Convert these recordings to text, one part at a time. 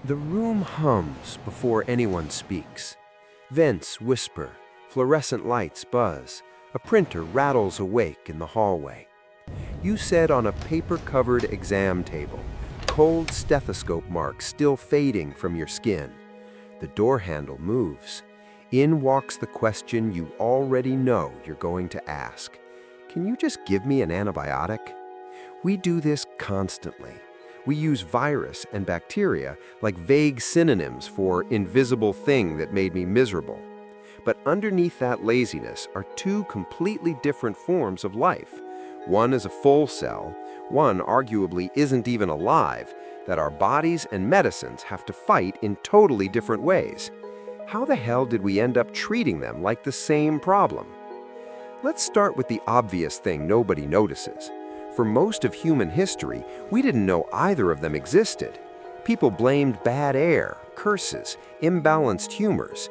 The room hums before anyone speaks. Vents whisper, fluorescent lights buzz, a printer rattles awake in the hallway. You sit on a paper-covered exam table, cold stethoscope marks still fading from your skin. The door handle moves. In walks the question you already know you're going to ask. Can you just give me an antibiotic? We do this constantly. We use virus and bacteria like vague synonyms for invisible thing that made me miserable. But underneath that laziness are two completely different forms of life. One is a full cell, one arguably isn't even alive, that our bodies and medicines have to fight in totally different ways. How the hell did we end up treating them like the same problem? Let's start with the obvious thing nobody notices. For most of human history, we didn't know either of them existed. People blamed bad air, curses, imbalanced humors.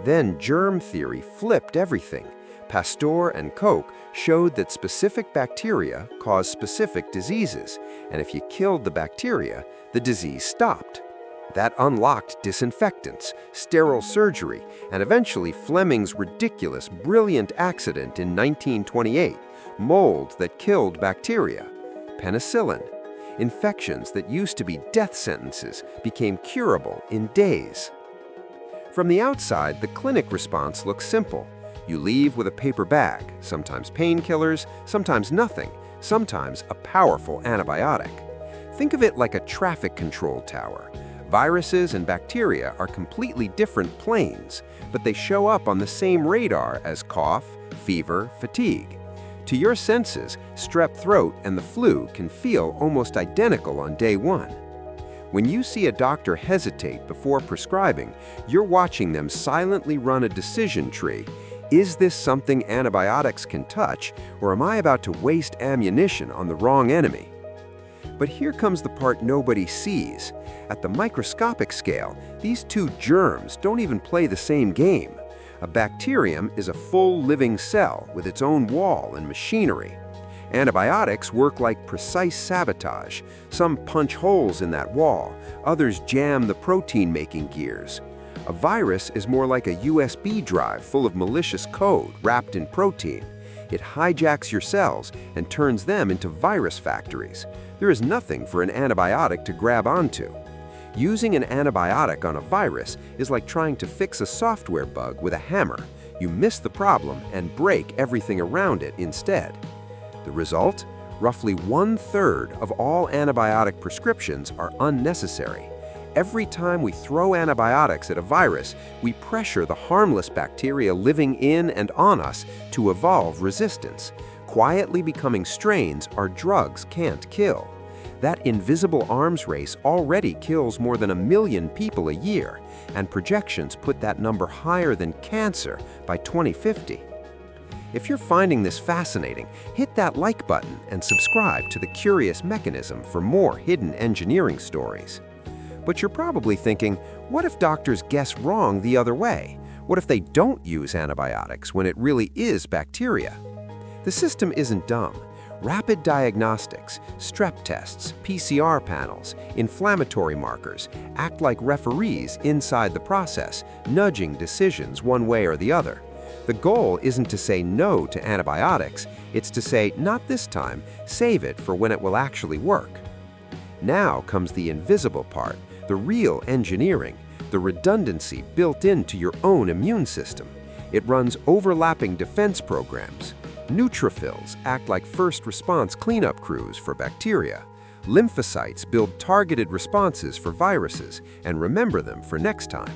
Then germ theory flipped everything. Pasteur and Koch showed that specific bacteria cause specific diseases, and if you killed the bacteria, the disease stopped. That unlocked disinfectants, sterile surgery, and eventually Fleming's ridiculous, brilliant accident in 1928, mold that killed bacteria, penicillin. Infections that used to be death sentences became curable in days. From the outside, the clinic response looks simple. You leave with a paper bag, sometimes painkillers, sometimes nothing, sometimes a powerful antibiotic. Think of it like a traffic control tower. Viruses and bacteria are completely different planes, but they show up on the same radar as cough, fever, fatigue. To your senses, strep throat and the flu can feel almost identical on day one. When you see a doctor hesitate before prescribing, you're watching them silently run a decision tree. Is this something antibiotics can touch, or am I about to waste ammunition on the wrong enemy? But here comes the part nobody sees. At the microscopic scale, these two germs don't even play the same game. A bacterium is a full living cell with its own wall and machinery. Antibiotics work like precise sabotage. Some punch holes in that wall, others jam the protein-making gears. A virus is more like a USB drive full of malicious code wrapped in protein. It hijacks your cells and turns them into virus factories. There is nothing for an antibiotic to grab onto. Using an antibiotic on a virus is like trying to fix a software bug with a hammer. You miss the problem and break everything around it instead. The result? Roughly 1/3 of all antibiotic prescriptions are unnecessary. Every time we throw antibiotics at a virus, we pressure the harmless bacteria living in and on us to evolve resistance, quietly becoming strains our drugs can't kill. That invisible arms race already kills more than 1 million people a year, and projections put that number higher than cancer by 2050. If you're finding this fascinating, hit that like button and subscribe to The Curious Mechanism for more hidden engineering stories. But you're probably thinking, what if doctors guess wrong the other way? What if they don't use antibiotics when it really is bacteria? The system isn't dumb. Rapid diagnostics, strep tests, PCR panels, inflammatory markers act like referees inside the process, nudging decisions one way or the other. The goal isn't to say no to antibiotics, it's to say, not this time, save it for when it will actually work. Now comes the invisible part, the real engineering, the redundancy built into your own immune system. It runs overlapping defense programs. Neutrophils act like first response cleanup crews for bacteria. Lymphocytes build targeted responses for viruses and remember them for next time.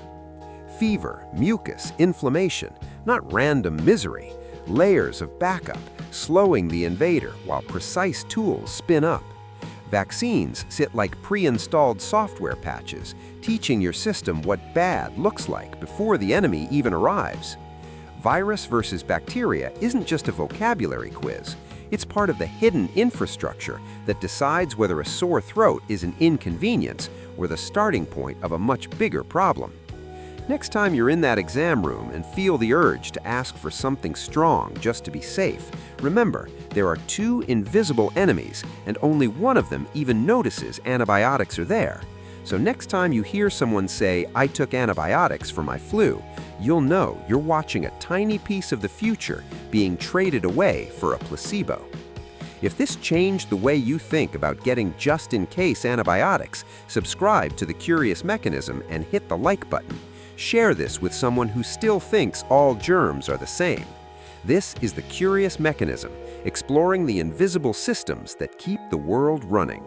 Fever, mucus, inflammation, not random misery. Layers of backup, slowing the invader while precise tools spin up. Vaccines sit like pre-installed software patches, teaching your system what bad looks like before the enemy even arrives. Virus versus bacteria isn't just a vocabulary quiz. It's part of the hidden infrastructure that decides whether a sore throat is an inconvenience or the starting point of a much bigger problem. Next time you're in that exam room and feel the urge to ask for something strong just to be safe, remember, there are two invisible enemies and only one of them even notices antibiotics are there. So next time you hear someone say, "I took antibiotics for my flu," you'll know you're watching a tiny piece of the future being traded away for a placebo. If this changed the way you think about getting just-in-case antibiotics, subscribe to The Curious Mechanism and hit the like button. Share this with someone who still thinks all germs are the same. This is The Curious Mechanism, exploring the invisible systems that keep the world running.